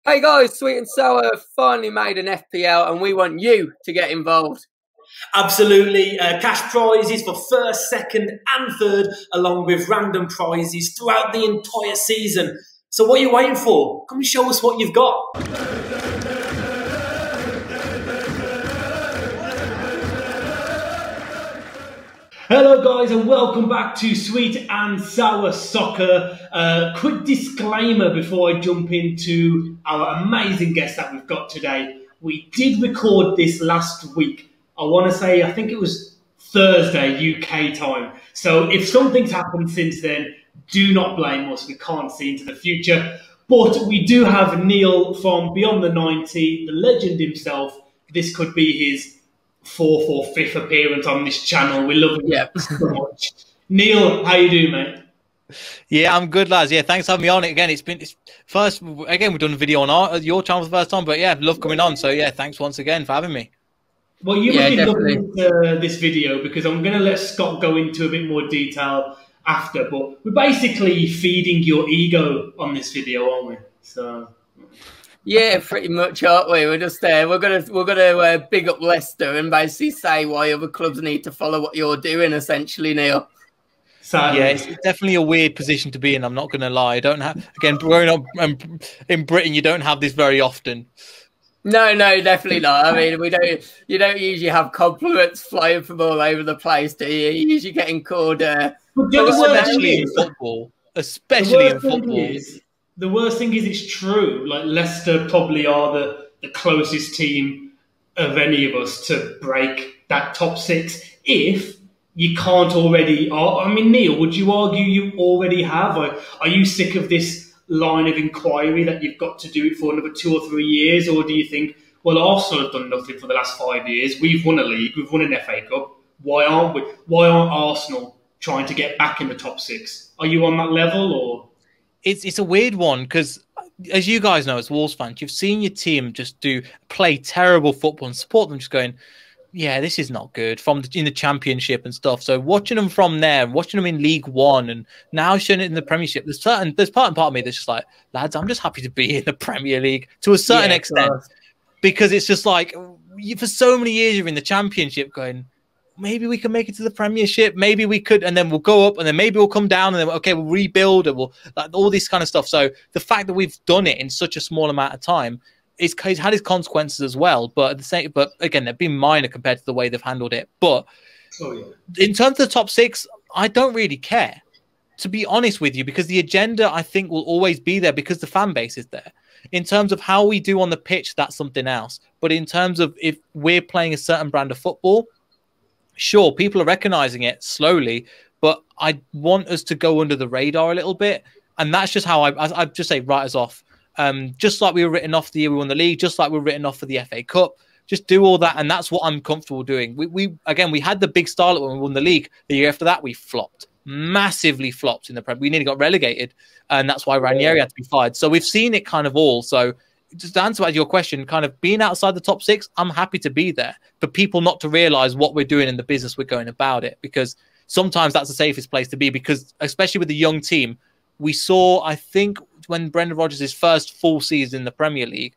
Hey guys, Sweet and Sour finally made an FPL and we want you to get involved. Absolutely. Cash prizes for first, second and third, along with random prizes throughout the entire season. So what are you waiting for? Come and show us what you've got. Hello guys and welcome back to Sweet and Sour Soccer. Quick disclaimer before I jump into our amazing guest that we've got today. We did record this last week. I want to say, I think it was Thursday UK time. So if something's happened since then, do not blame us. We can't see into the future. But we do have Neel from Beyond the 90, the legend himself. This could be his fourth or fifth appearance on this channel. We love him so much. Neel, how you doing, mate? Yeah, I'm good, lads. Yeah, thanks for having me on it again. It's first again we've done a video on your channel for the first time, but yeah, love coming on. So yeah, thanks once again for having me. Well, you must be looking at this video because I'm going to let Scott go into a bit more detail after. But we're basically feeding your ego on this video, aren't we? So. Yeah, pretty much, aren't we? We're just there. We're gonna big up Leicester and basically say why other clubs need to follow what you're doing, essentially, Neel. Sadly. Yeah, it's definitely a weird position to be in. I'm not going to lie. I don't have, again, growing up in Britain, you don't have this very often. No, definitely not. I mean, you don't usually have compliments flying from all over the place, do you? You're usually getting called, especially in football. Especially in football. The worst thing is it's true. Like Leicester probably are the closest team of any of us to break that top six if you can't already. I mean, Neel, would you argue you already have? Or are you sick of this line of inquiry that you've got to do it for another 2 or 3 years? Or do you think, well, Arsenal have done nothing for the last 5 years. We've won a league. We've won an FA Cup. Why aren't we? Why aren't Arsenal trying to get back in the top six? Are you on that level or? It's a weird one because, as you guys know, as Wolves fans, you've seen your team just play terrible football and support them just going, yeah, this is not good in the Championship and stuff. So watching them from there, watching them in League One and now showing it in the Premiership, there's part of me that's just like, lads, I'm just happy to be in the Premier League to a certain extent because it's just like for so many years you're in the Championship going, maybe we can make it to the Premiership, maybe we could, and then we'll go up, and then maybe we'll come down, and then okay, we'll rebuild, and we'll like all this kind of stuff. So the fact that we've done it in such a small amount of time, it's had its consequences as well. But again, they've been minor compared to the way they've handled it. But in terms of the top six, I don't really care, to be honest with you, because the agenda I think will always be there because the fan base is there. In terms of how we do on the pitch, that's something else. But in terms of if we're playing a certain brand of football, sure, people are recognizing it slowly, but I want us to go under the radar a little bit. And that's just how I just say write us off. Just like we were written off the year we won the league, just like we were written off for the FA Cup. Just do all that. And that's what I'm comfortable doing. We had the big starlet when we won the league. The year after that, we flopped. Massively flopped in the Prem. We nearly got relegated. And that's why Ranieri had to be fired. So we've seen it kind of all. So just to answer your question, kind of being outside the top six, I'm happy to be there. For people not to realise what we're doing in the business we're going about it, because sometimes that's the safest place to be. Because especially with the young team, we saw, I think, when Brendan Rodgers' first full season in the Premier League,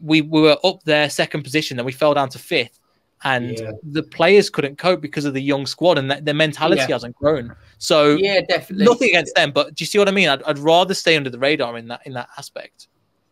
we were up there second position, then we fell down to fifth, and the players couldn't cope because of the young squad, and their mentality hasn't grown. So definitely nothing against them, but do you see what I mean? I'd rather stay under the radar in that aspect.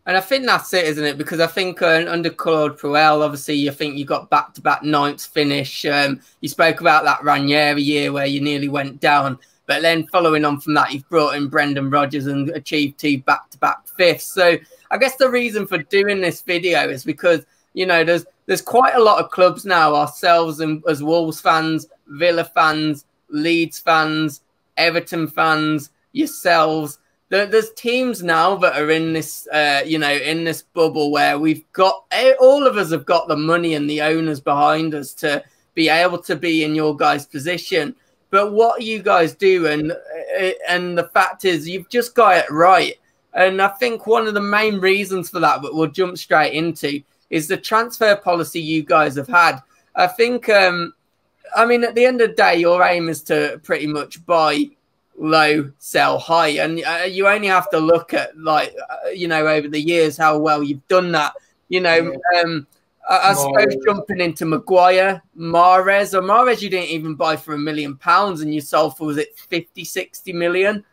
And I think that's it, isn't it? Because I think under Claude Puel, obviously, you think you got back-to-back ninth finish. You spoke about that Ranieri year where you nearly went down. But then following on from that, you've brought in Brendan Rodgers and achieved 2 back-to-back fifths. So I guess the reason for doing this video is because, you know, there's quite a lot of clubs now, ourselves and as Wolves fans, Villa fans, Leeds fans, Everton fans, yourselves. There's teams now that are in this, in this bubble where all of us have got the money and the owners behind us to be able to be in your guys' position. But what you guys do, and the fact is, you've just got it right. And I think one of the main reasons for that, but we'll jump straight into, is the transfer policy you guys have had. I think, I mean, at the end of the day, your aim is to pretty much buy low, sell high. And you only have to look at, like, over the years, how well you've done that. I suppose jumping into Maguire, Mahrez you didn't even buy for £1 million and you sold for, was it 50, 60 million?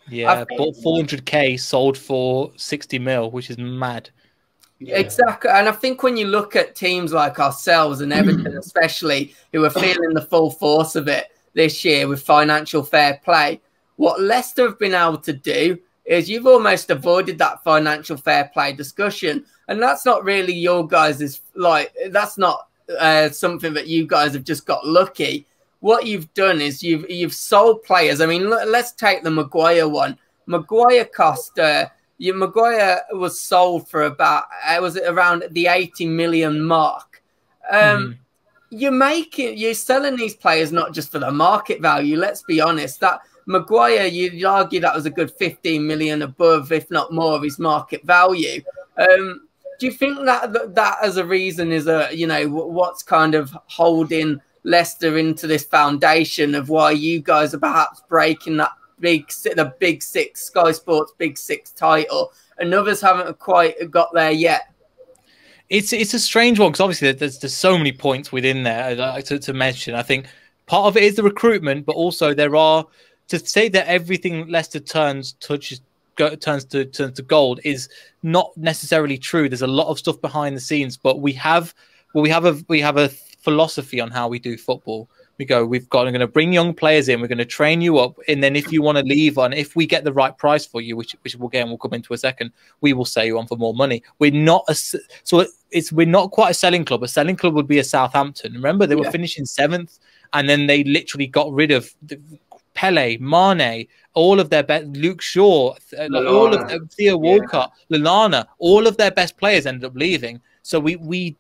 Yeah, bought 400k, sold for 60 mil, which is mad. Yeah. Exactly. And I think when you look at teams like ourselves and Everton especially, who are feeling the full force of it this year with financial fair play, what Leicester have been able to do is you've almost avoided that financial fair play discussion. And that's not really your guys' that's not something that you guys have just got lucky. What you've done is you've sold players. I mean, let's take the Maguire one. Maguire cost Maguire was sold for about was it around the 80 million mark. You're selling these players not just for the market value. Let's be honest. That Maguire, you'd argue that was a good 15 million above, if not more, of his market value. Do you think that as a reason is what's kind of holding Leicester into this foundation of why you guys are perhaps breaking that the big six, Sky Sports Big Six title, and others haven't quite got there yet? It's a strange one because obviously there's so many points within there to mention. I think part of it is the recruitment, but also there are, to say that everything Leicester turns to gold is not necessarily true. There's a lot of stuff behind the scenes, but we have a philosophy on how we do football. We're going to bring young players in. We're going to train you up, and then if you want to leave on, if we get the right price for you, which we'll come into a second, we will sell you on for more money. We're not we're not quite a selling club. A selling club would be a Southampton. Remember, they were finishing 7th, and then they literally got rid of Pele, Mane, all of their best, Luke Shaw, all of them, Theo Walcott, Lallana, all of their best players ended up leaving. So we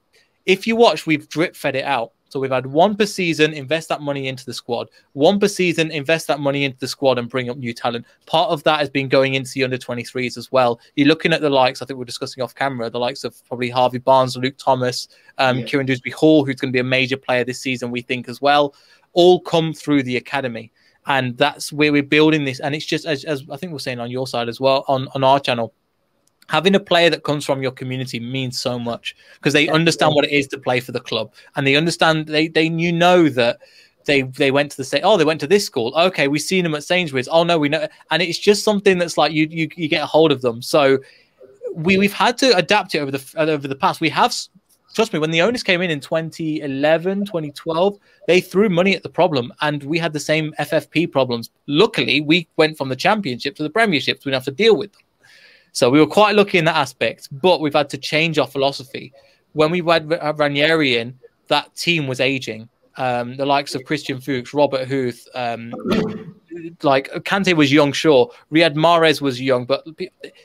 if you watch, we've drip fed it out. So we've had one per season, invest that money into the squad. One per season, invest that money into the squad and bring up new talent. Part of that has been going into the under-23s as well. You're looking at the likes, I think we're discussing off camera, the likes of probably Harvey Barnes, Luke Thomas, Kieran Dewsbury-Hall, who's going to be a major player this season, we think as well, all come through the academy. And that's where we're building this. And it's just, as I think we're saying on your side as well, on our channel, having a player that comes from your community means so much because they understand what it is to play for the club, and they understand that they went to they went to this school. Okay, we've seen them at Sainsbury's. Oh no, we know, and it's just something that's like you get a hold of them. So we've had to adapt it over the past. We have, trust me, when the owners came in 2011, 2012, they threw money at the problem, and we had the same FFP problems. Luckily, we went from the Championship to the Premiership, so we didn't have to deal with them. So we were quite lucky in that aspect, but we've had to change our philosophy. When we had Ranieri in, that team was aging. The likes of Christian Fuchs, Robert Huth, like Kante was young, sure. Riyad Mahrez was young, but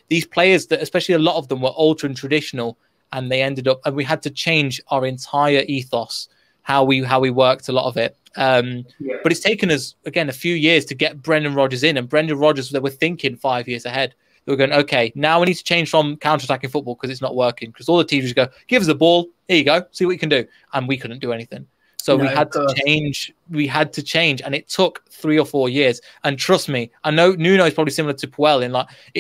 these players, that especially a lot of them were ultra traditional, and they ended up, and we had to change our entire ethos, how we worked a lot of it. But it's taken us, again, a few years to get Brendan Rodgers in, and Brendan Rodgers, they were thinking 5 years ahead. They were going, okay, now we need to change from counter-attacking football because it's not working. Because all the teams just go, give us the ball, here you go, see what you can do. And we couldn't do anything. So we had to change. We had to change, and it took 3 or 4 years. And trust me, I know Nuno is probably similar to Puel in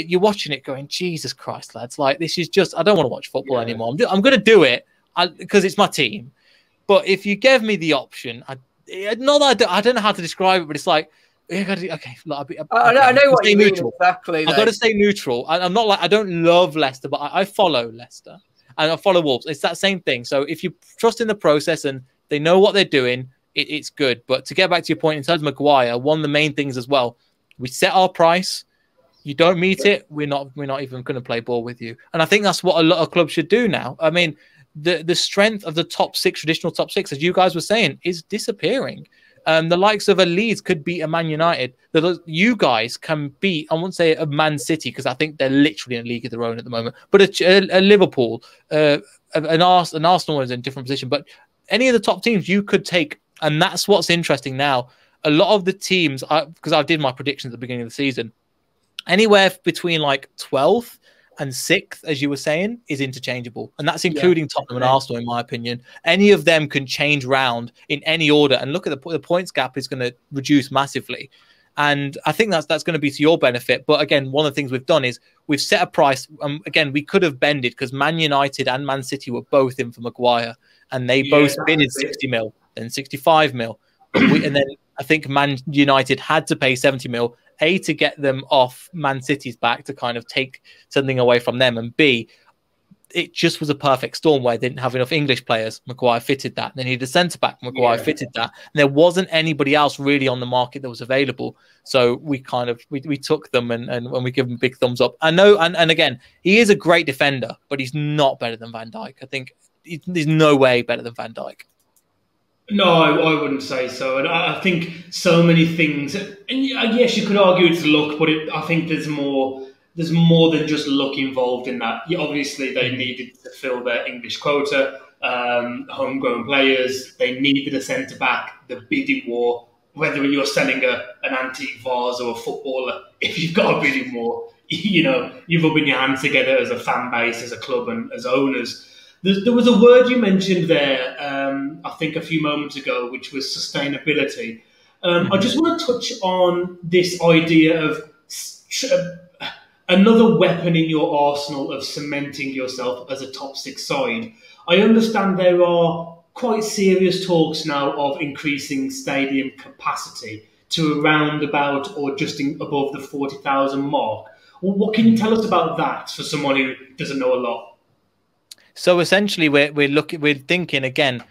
you're watching it going, Jesus Christ, lads, this is just, I don't want to watch football anymore. I'm going to do it because it's my team. But if you gave me the option, I don't know how to describe it, but it's like, okay. I know what you mean exactly. I've got to stay neutral. I'm not I don't love Leicester, but I follow Leicester and I follow Wolves. It's that same thing. So if you trust in the process and they know what they're doing, it's good. But to get back to your point in terms of Maguire, one of the main things as well, we set our price. You don't meet it, we're not even going to play ball with you. And I think that's what a lot of clubs should do now. I mean, the strength of the top six, traditional top six, as you guys were saying, is disappearing. The likes of a Leeds could beat a Man United. You guys can beat, I won't say a Man City, because I think they're literally in a league of their own at the moment, but a Liverpool, an Arsenal is in a different position. But any of the top teams you could take, and that's what's interesting now. A lot of the teams, because I did my predictions at the beginning of the season, anywhere between 12th and 6th, as you were saying, is interchangeable. And that's including Tottenham and Arsenal, in my opinion. Any of them can change round in any order. And look at the points gap is going to reduce massively. And I think that's going to be to your benefit. But again, one of the things we've done is we've set a price. Again, we could have bended because Man United and Man City were both in for Maguire, and they both bidded 60 mil and 65 mil. And then I think Man United had to pay 70 mil, A, to get them off Man City's back to kind of take something away from them, and B, it just was a perfect storm where they didn't have enough English players. Maguire fitted that. They needed a centre-back. Maguire fitted that. And there wasn't anybody else really on the market that was available. So we kind of, we took them and we give them big thumbs up. I know, and again, he is a great defender, but he's not better than Van Dijk. I think there's no way better than Van Dijk. No, I wouldn't say so. And I think so many things, and yes, you could argue it's luck, but I think there's more than just luck involved in that. Obviously, they needed to fill their English quota, homegrown players. They needed a centre-back. The bidding war, whether you're selling an antique vase or a footballer, if you've got a bidding war, you're rubbing your hands together as a fan base, as a club and as owners. There was a word you mentioned there, I think a few moments ago, which was sustainability. I just want to touch on this idea of another weapon in your arsenal of cementing yourself as a top six side. I understand there are quite serious talks now of increasing stadium capacity to around about or just above the 40,000 mark. Well, what can you tell us about that for someone who doesn't know a lot? So essentially, we're thinking again.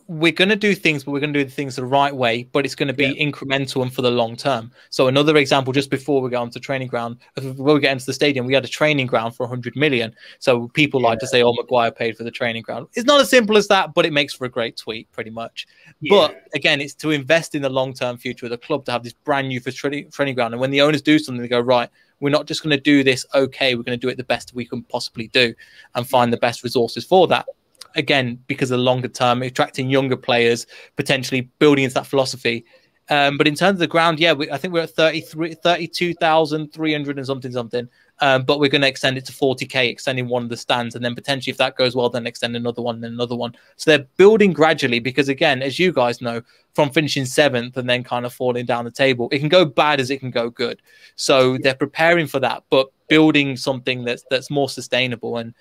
We're going to do things, but we're going to do things the right way, but it's going to be incremental and for the long term. So another example, just before we go onto training ground, before we get into the stadium, we had a training ground for 100 million. So people like to say, oh, Maguire paid for the training ground. It's not as simple as that, but it makes for a great tweet pretty much. But again, it's to invest in the long-term future of the club, to have this brand new training ground. And when the owners do something, they go, right, we're not just going to do this okay, we're going to do it the best we can possibly do and find the best resources for that. Again, because of the longer term, attracting younger players, potentially building into that philosophy. But in terms of the ground, I think we're at 32,300 and something. But we're going to extend it to 40K, extending one of the stands. And then potentially, if that goes well, then extend another one, then another one. So they're building gradually because, again, as you guys know, from finishing 7th and then kind of falling down the table, it can go bad as it can go good. So they're preparing for that, but building something that's more sustainable. And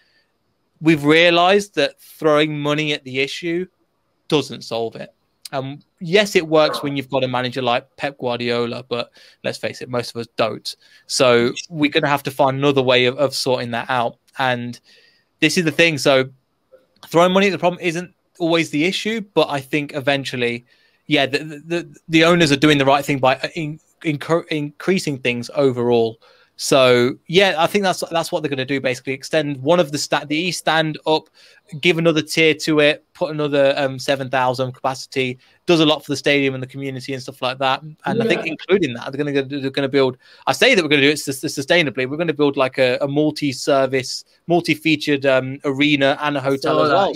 we've realized that throwing money at the issue doesn't solve it. Yes, it works when you've got a manager like Pep Guardiola, but let's face it, most of us don't. So we're going to have to find another way of sorting that out. And this is the thing. So throwing money at the problem isn't always the issue, but I think eventually, the owners are doing the right thing by increasing things overall. So I think that's what they're going to do. Basically, extend one of the East stand up, give another tier to it, put another 7,000 capacity. Does a lot for the stadium and the community and stuff like that. And I think including that, they're going to build. I say that we're going to do it sustainably. We're going to build like a multi-service, multi-featured arena and a hotel as well.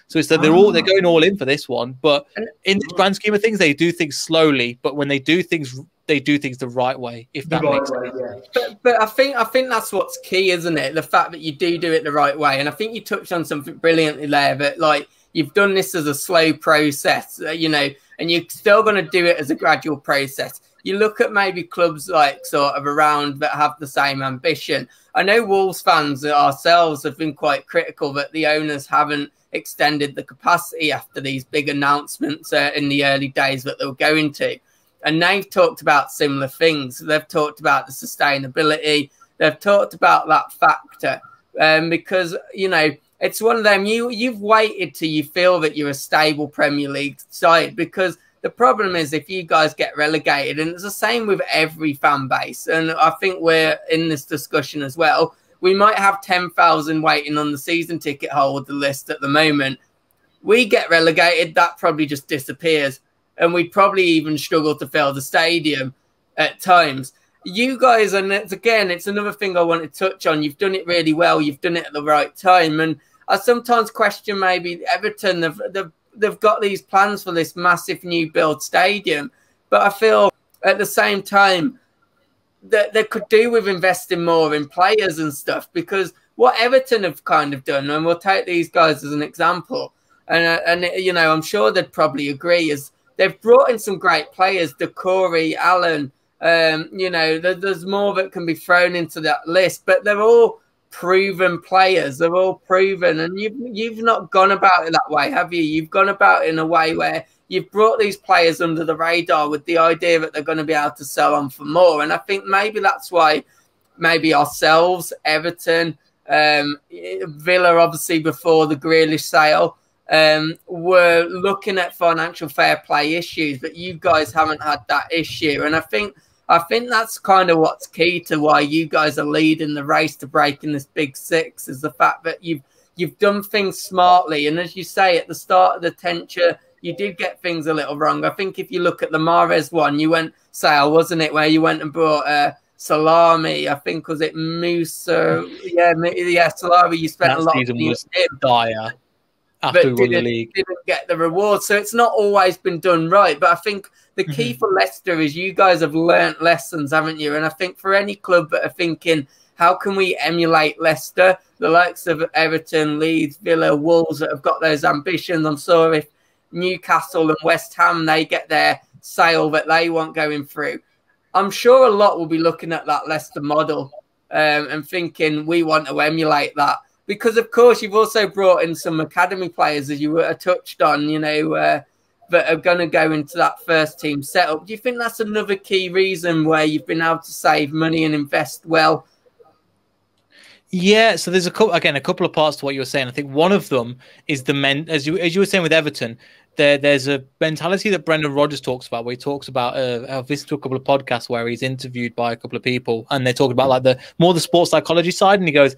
So they're going all in for this one. But in the grand scheme of things, they do things slowly. But when they do things the right way, if that makes sense. But I think that's what's key, isn't it? The fact that you do it the right way. And I think you touched on something brilliantly there, but like you've done this as a slow process, and you're still going to do it as a gradual process. You look at maybe clubs like sort of around that have the same ambition. I know Wolves fans ourselves have been quite critical that the owners haven't extended the capacity after these big announcements in the early days that they were going to. And they've talked about similar things. They've talked about the sustainability. They've talked about that factor because, it's one of them. You've waited till you feel that you're a stable Premier League side, because the problem is if you guys get relegated, and it's the same with every fan base, and I think we're in this discussion as well, we might have 10,000 waiting on the season ticket holder list at the moment. We get relegated, that probably just disappears. And we'd probably even struggle to fill the stadium at times. You guys, and it's another thing I want to touch on. You've done it really well. You've done it at the right time. And I sometimes question maybe Everton, they've got these plans for this massive new build stadium. But I feel at the same time that they could do with investing more in players and stuff, because what Everton have kind of done, and we'll take these guys as an example, and I'm sure they'd probably agree, is they've brought in some great players, Decore, Allen. You know, there's more that can be thrown into that list, but they're all proven players. They're all proven, and you've not gone about it that way, have you? You've gone about it in a way where you've brought these players under the radar with the idea that they're going to be able to sell on for more. And I think maybe that's why maybe ourselves, Everton, Villa, obviously before the Grealish sale, were looking at financial fair play issues, but you guys haven't had that issue. And I think that's kind of what's key to why you guys are leading the race to breaking this big six, is the fact that you've done things smartly. And as you say, at the start of the tenure, you did get things a little wrong. I think if you look at the Mahrez one, you went sale, wasn't it, where you went and brought Salami, I think, was it Musa? Yeah, Salami. You spent that a lot season of money was on him, dire after we won the league. Didn't get the reward, so it's not always been done right. But I think the key for Leicester is you guys have learnt lessons, haven't you? And I think for any club that are thinking, how can we emulate Leicester, the likes of Everton, Leeds, Villa, Wolves that have got those ambitions? I'm sure if Newcastle and West Ham, they get their sale that they want going through, I'm sure a lot will be looking at that Leicester model and thinking we want to emulate that. Because, of course, you've also brought in some academy players, as you were touched on, you know, that are going to go into that first team setup. Do you think that's another key reason where you've been able to save money and invest well? Yeah, so there's a couple of parts to what you were saying. I think one of them is as you were saying with Everton, there's a mentality that Brendan Rodgers talks about, where he talks about I've listened to a couple of podcasts where he's interviewed by a couple of people, and they're talking about like the sports psychology side, and he goes,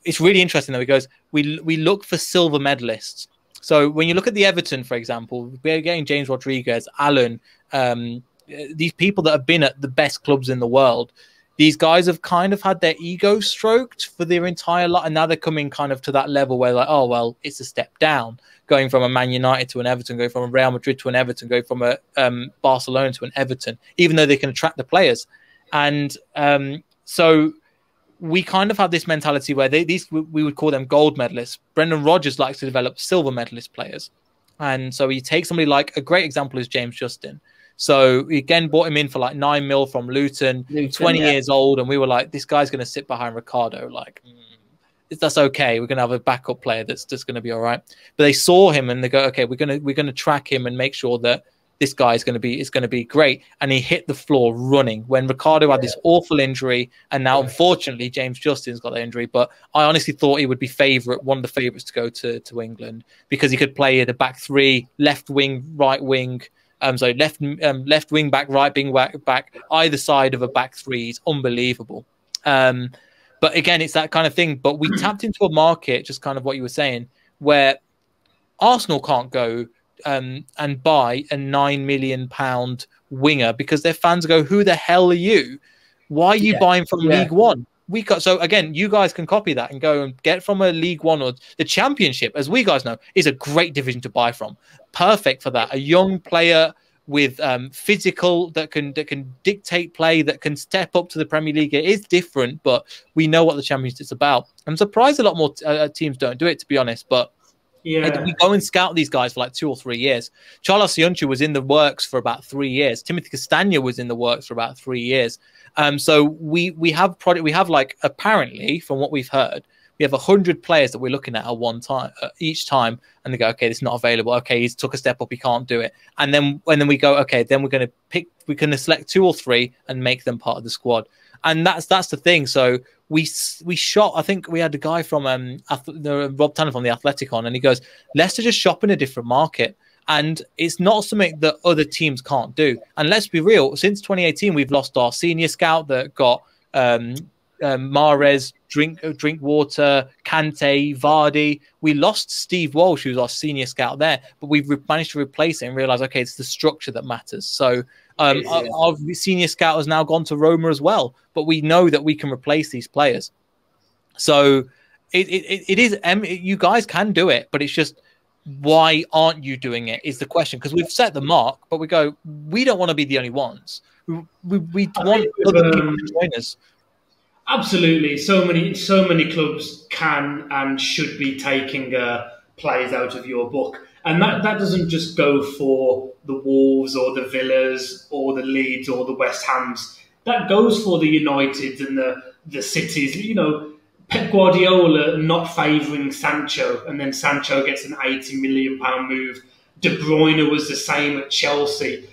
it's really interesting though. He goes, we look for silver medalists. So when you look at the Everton, for example, we're getting James Rodriguez, Allen, these people that have been at the best clubs in the world. These guys have kind of had their ego stroked for their entire life, and now they're coming kind of to that level where like, oh, well, it's a step down, going from a Man United to an Everton, going from a Real Madrid to an Everton, going from a Barcelona to an Everton, even though they can attract the players. And so we kind of have this mentality where we would call them gold medalists. Brendan Rodgers likes to develop silver medalist players. And so you take somebody like, a great example is James Justin. So we again bought him in for like 9 mil from Luton 20 years old. And we were like, this guy's going to sit behind Ricardo. Like, that's okay. We're going to have a backup player that's just going to be all right. But they saw him and they go, okay, we're going to track him and make sure that this guy is going to be great. And he hit the floor running when Ricardo had this awful injury. And now, unfortunately, James Justin's got that injury. But I honestly thought he would be one of the favourites to go to England, because he could play at the back three, left wing, right wing. So left wing back, right wing back, either side of a back three is unbelievable. But again, it's that kind of thing. But we tapped into a market, just kind of what you were saying, where Arsenal can't go and buy a £9 million winger because their fans go, who the hell are you? Why are you buying from League One? So again, you guys can copy that and go and get from a League One, or the Championship, as we guys know, is a great division to buy from. Perfect for that. A young player with physical that can dictate play, that can step up to the Premier League. It is different, but we know what the Championship is about. I'm surprised a lot more teams don't do it, to be honest. But we go and scout these guys for like 2 or 3 years. Charles Sionchu was in the works for about 3 years. Timothy Castagna was in the works for about 3 years. So we have like, apparently, from what we've heard, we have 100 players that we're looking at one time, each time, and they go, okay, this is not available. Okay, he's took a step up, he can't do it. And then we go, okay, then we're going to select 2 or 3 and make them part of the squad. And that's the thing. So we shot, I think we had a guy from Rob Tanner from the Athletic on, and he goes, Leicester just shop in a different market. And it's not something that other teams can't do. And let's be real, since 2018, we've lost our senior scout that got Mahrez, Drinkwater, Kante, Vardy. We lost Steve Walsh, who was our senior scout there, but we've managed to replace it and realize, okay, it's the structure that matters. So our senior scout has now gone to Roma as well, but we know that we can replace these players. So it is, you guys can do it, but it's just, why aren't you doing it is the question, because we've set the mark, but we don't want to be the only ones. We want other people to join us. Absolutely. So many clubs can and should be taking players out of your book. And that doesn't just go for the Wolves or the Villas or the Leeds or the West Hams. That goes for the Uniteds and the Cities. You know, Pep Guardiola not favouring Sancho, and then Sancho gets an £80 million move. De Bruyne was the same at Chelsea.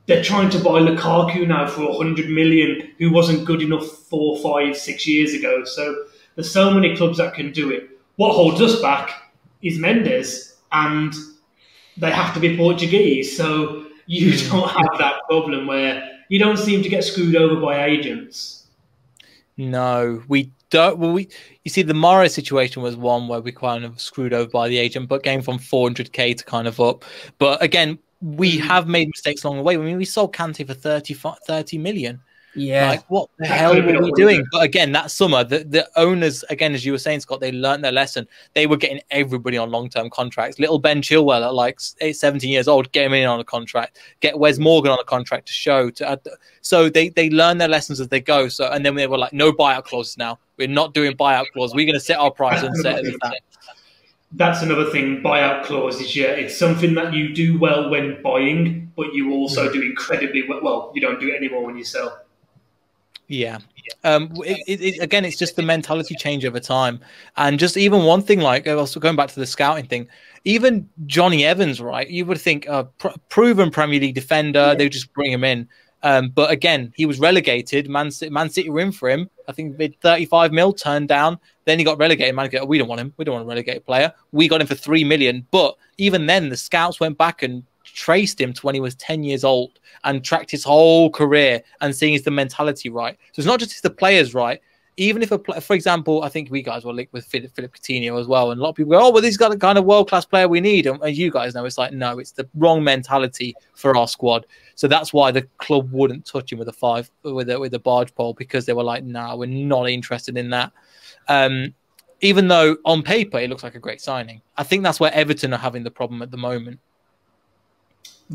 They're trying to buy Lukaku now for 100 million, who wasn't good enough 4, 5, 6 years ago. So there's so many clubs that can do it. What holds us back is Mendes, and they have to be Portuguese. So you don't have that problem where you don't seem to get screwed over by agents. No, we don't. Well, you see, the Morrow situation was one where we kind of screwed over by the agent, but came from 400k to kind of up. But again, we have made mistakes along the way. I mean, we sold Kante for 30 million. Yeah. Like, what the hell were we doing? But again, that summer, the owners, again, as you were saying, Scott, they learned their lesson. They were getting everybody on long-term contracts. Little Ben Chilwell at like 17 years old, get him in on a contract. Get Wes Morgan on a contract to show. So they learn their lessons as they go. So, and then they were like, no buyout clauses now. We're not doing buyout clauses. We're going to set our price and set it at that. That's another thing, buyout clauses, yeah. It's something that you do well when buying, but you also do incredibly well. Well, you don't do it anymore when you sell. Yeah. Again, it's just the mentality change over time. And just even one thing, like also going back to the scouting thing, even Johnny Evans, right? You would think a proven Premier League defender, they would just bring him in. But again, he was relegated. Man City were in for him. I think they 35 mil, turned down. Then he got relegated. Man, we don't want him. We don't want a relegated player. We got him for 3 million. But even then, the scouts went back and traced him to when he was 10 years old and tracked his whole career and seeing is the mentality right. So it's not just the players right. Even if, for example, I think we guys were linked with Philip Coutinho as well. And a lot of people go, oh, well, he's got the kind of world-class player we need. And you guys know, it's like, no, it's the wrong mentality for our squad. So that's why the club wouldn't touch him with a barge pole, because they were like, no, we're not interested in that. Even though on paper, it looks like a great signing. I think that's where Everton are having the problem at the moment.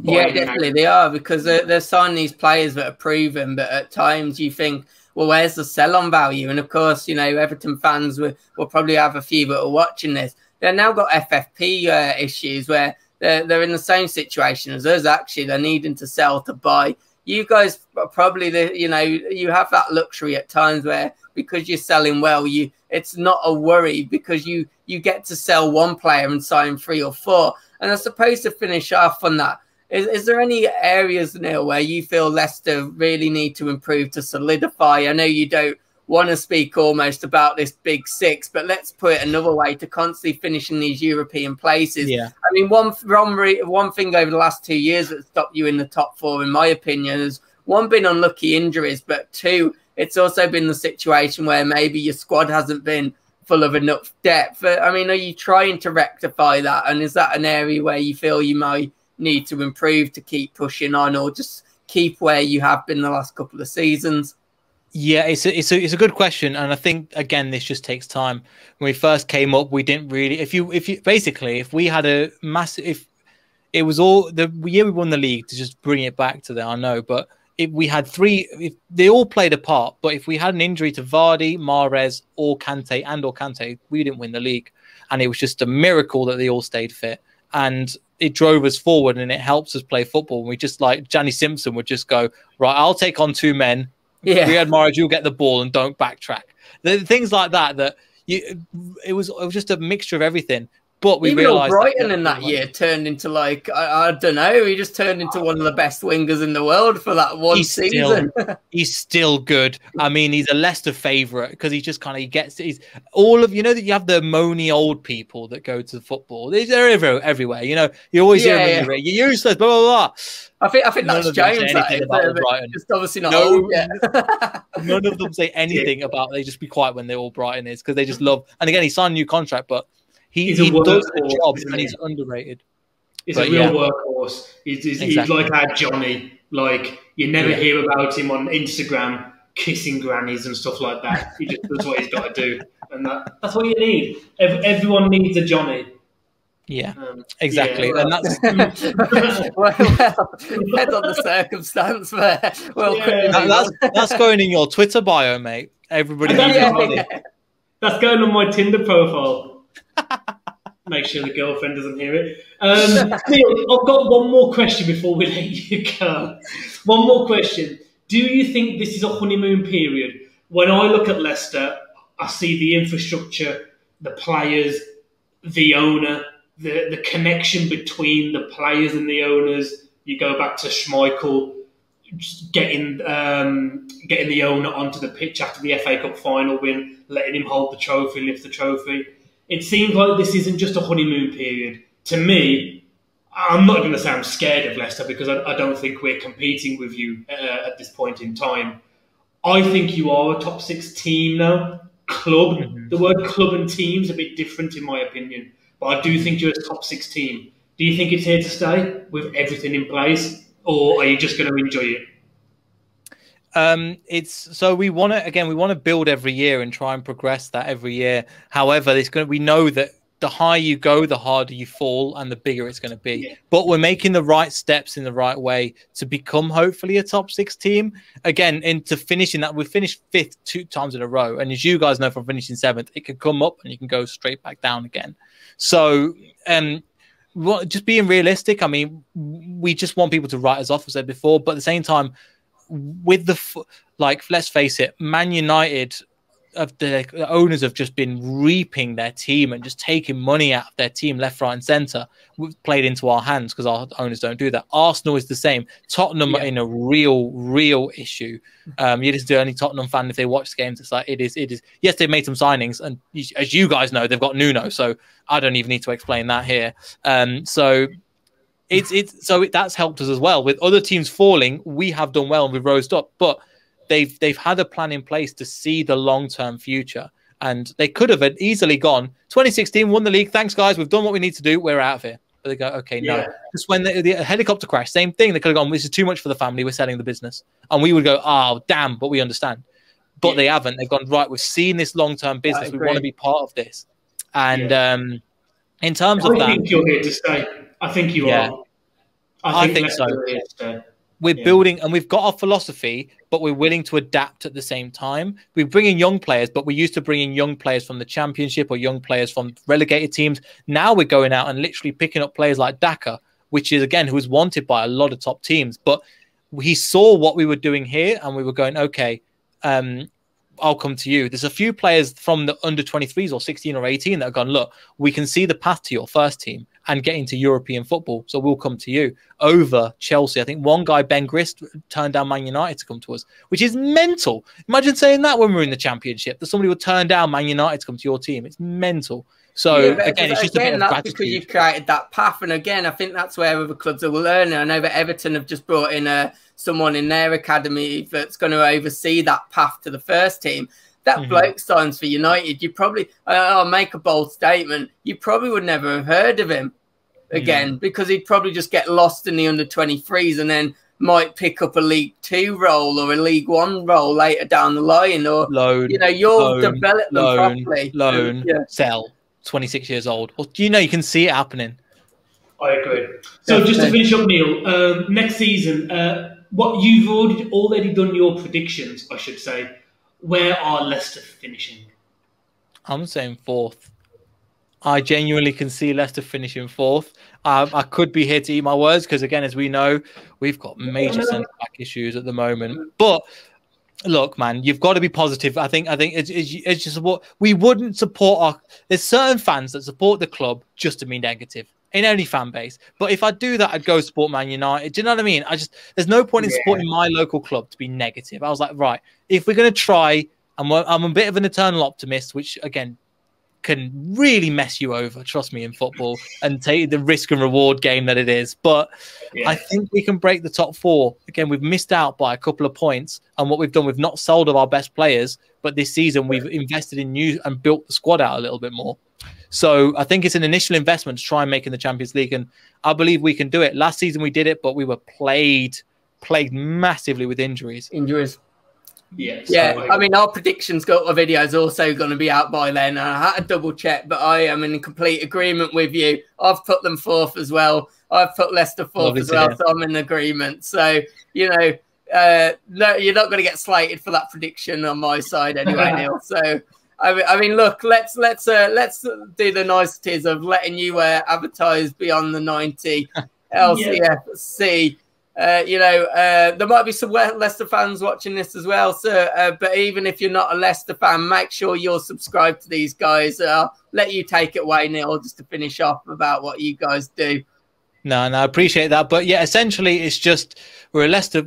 Yeah, definitely they are, because they're signing these players that are proven, but at times you think, well, where's the sell-on value? And of course, you know, Everton fans will probably have a few that are watching this. They've now got FFP issues where they're in the same situation as us, actually. They're needing to sell to buy. You guys are probably, you have that luxury at times where, because you're selling well, it's not a worry, because you get to sell one player and sign 3 or 4. And I suppose to finish off on that, is there any areas, Neel, where you feel Leicester really need to improve to solidify? I know you don't want to speak almost about this big 6, but let's put it another way, to constantly finish in these European places. Yeah. I mean, one thing over the last 2 years that stopped you in the top 4, in my opinion, is one, been unlucky injuries, but 2, it's also been the situation where maybe your squad hasn't been full of enough depth. I mean, are you trying to rectify that? And is that an area where you feel you might need to improve to keep pushing on, or just keep where you have been the last couple of seasons? Yeah, it's a good question, and I think again this just takes time. When we first came up, we didn't really. If we had a massive, if it was all the year we won the league, to just bring it back to there, I know, but if we had 3, if they all played a part, but if we had an injury to Vardy, Mahrez, or Kante, we didn't win the league, and it was just a miracle that they all stayed fit. And it drove us forward, and it helps us play football. We just, like Johnny Simpson would just go, right, I'll take on 2 men. Yeah. Riyad Mahrez, you'll get the ball and don't backtrack. The things like that it was just a mixture of everything. But we realised Brighton in that year turned into, like, I don't know, he just turned into one of the best wingers in the world for that one season. He's still good. I mean, he's a Leicester favourite, because he just kind of he's all of, that you have the moany old people that go to football. They're everywhere. You always hear them. You're useless, blah, blah, blah. I think that's James. Just obviously not old yet. None of them say anything about. They just be quiet when they're all Brighton is, because they just love. And again, he signed a new contract, but he does the job, and he's underrated. He's a real workhorse. He's like our Johnny. Like, you never hear about him on Instagram kissing grannies and stuff like that. He just does what he's got to do, and that's what you need. Everyone needs a Johnny. Yeah, exactly. Yeah. And that's well, depends on the circumstance there. Well, that's going in your Twitter bio, mate. Everybody needs a Johnny. That's going on my Tinder profile. Make sure the girlfriend doesn't hear it. Neel, I've got one more question before we let you go. One more question. Do you think this is a honeymoon period? When I look at Leicester, I see the infrastructure, the players, the owner, the connection between the players and the owners. You go back to Schmeichel getting the owner onto the pitch after the FA Cup final win, letting him hold the trophy, lift the trophy. It seems like this isn't just a honeymoon period. To me, I'm not going to say I'm scared of Leicester because I don't think we're competing with you at this point in time. I think you are a top 6 team now. Club. Mm-hmm. The word club and team's a bit different in my opinion. But I do think you're a top 6 team. Do you think it's here to stay with everything in place? Or are you just going to enjoy it? We want to build every year and try and progress that every year. However, we know that the higher you go, the harder you fall and the bigger it's going to be. Yeah. But we're making the right steps in the right way to become hopefully a top 6 team. Again, into finishing that, we've finished 5th 2 times in a row. And as you guys know from finishing 7th, it can come up and you can go straight back down again. So just being realistic, I mean, we just want people to write us off, as I said before. But at the same time, with let's face it, Man United, the owners have just been reaping their team and just taking money out of their team left, right, and centre. We've played into our hands because our owners don't do that. Arsenal is the same. Tottenham are in a real issue. You listen to any Tottenham fan, if they watch the games, it's like it is. Yes, they've made some signings, and as you guys know, they've got Nuno, so I don't even need to explain that here. So that's helped us as well. With other teams falling, we have done well and we've rose up, but they've had a plan in place to see the long-term future, and they could have easily gone 2016, won the league, thanks guys, we've done what we need to do, we're out of here. But they go, okay, no. Just when the helicopter crash, same thing, they could have gone, this is too much for the family, we're selling the business. And we would go, oh damn, but we understand. But they haven't. They've gone, right, we've seen this long-term business, we want to be part of this. And in terms of that, I think you're here to stay. I think you are. I think so. We're building, and we've got our philosophy, but we're willing to adapt at the same time. We bring in young players, but we used to bring in young players from the Championship or young players from relegated teams. Now we're going out and literally picking up players like Daka, which is, again, who is wanted by a lot of top teams. But he saw what we were doing here, and we were going, okay, I'll come to you. There's a few players from the under 23s or 16 or 18 that have gone, look, we can see the path to your first team and get into European football, so we'll come to you over Chelsea. I think one guy, Ben Grist, turned down Man United to come to us, which is mental. Imagine saying that when we're in the Championship, that somebody would turn down Man United to come to your team. It's mental. So, again, it's just a bit of gratitude. Because you've created that path. And again, I think that's where other clubs are learning. I know that Everton have just brought in someone in their academy that's going to oversee that path to the first team. That bloke signs for United, you probably, I'll make a bold statement, you probably would never have heard of him again because he'd probably just get lost in the under 23s and then might pick up a League 2 role or a League 1 role later down the line, or you'll develop them properly. Sell, 26 years old. Well, you can see it happening. I agree. So just to finish up, Neel, next season, what you've already done your predictions, I should say. Where are Leicester finishing? I'm saying 4th. I genuinely can see Leicester finishing 4th. I could be here to eat my words because, again, as we know, we've got major centre-back issues at the moment. But look, man, you've got to be positive. I think it's just what we wouldn't support. There's certain fans that support the club just to be negative in any fan base. But if I do that, I'd go support Man United. Do you know what I mean? There's no point in supporting my local club to be negative. I was like, right, if we're going to try, I'm a bit of an eternal optimist, which, again, can really mess you over, trust me, in football, and take the risk and reward game that it is. But I think we can break the top 4. Again, we've missed out by a couple of points, and what we've done, we've not sold of our best players, but this season we've invested in new and built the squad out a little bit more. So I think it's an initial investment to try and make in the Champions League, and I believe we can do it. Last season we did it, but we were plagued massively with injuries. Yeah, I mean, our predictions got a video is also going to be out by then. I had to double check, but I am in complete agreement with you. I've put them 4th as well. I've put Leicester 4th as well, so I'm in agreement. So, no, you're not going to get slated for that prediction on my side anyway, Neel. So, I mean, look, let's do the niceties of letting you advertise beyond the 90 LCFC. You know, there might be some Leicester fans watching this as well. So, but even if you're not a Leicester fan, make sure you're subscribed to these guys. I'll let you take it away, Neil, just to finish off about what you guys do. No, I appreciate that. But yeah, essentially, it's just we're a Leicester.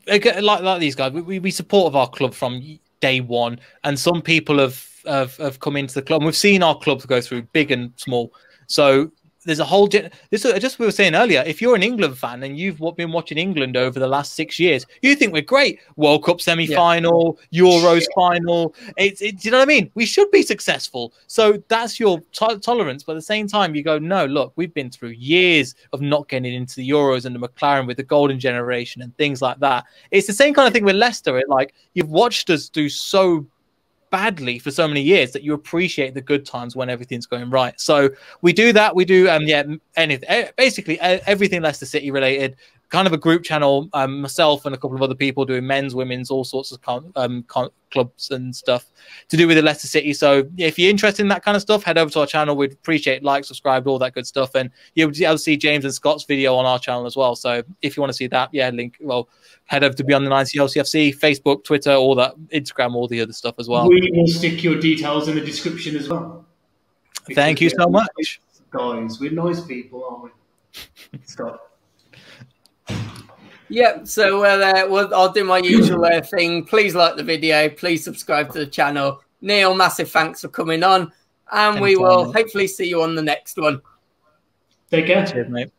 Like these guys, we support our club from day one, and some people have come into the club. And we've seen our clubs go through big and small. So there's a whole just we were saying earlier, if you're an England fan and you've been watching England over the last 6 years, you think we're great. World Cup semi-final, Euros final. Do you know what I mean? We should be successful. So that's your tolerance. But at the same time, you go, no, look, we've been through years of not getting into the Euros and the McLaren with the golden generation and things like that. It's the same kind of thing with Leicester. Like, you've watched us do so badly for so many years that you appreciate the good times when everything's going right. So we do that. We do basically everything Leicester City related. Kind of a group channel, myself and a couple of other people doing men's, women's, all sorts of clubs and stuff to do with the Leicester City. So yeah, if you're interested in that kind of stuff, head over to our channel. We'd appreciate like, subscribe, all that good stuff. And you'll be able to see James and Scott's video on our channel as well. So if you want to see that, head over to Beyond the 90 LCFC, Facebook, Twitter, all that, Instagram, all the other stuff as well. We will stick your details in the description as well. Thank you so much. Guys, we're nice people, aren't we? Scott. Yeah, so I'll do my usual thing. Please like the video. Please subscribe to the channel. Neil, massive thanks for coming on. And we will hopefully see you on the next one. Take care. Cheers, mate.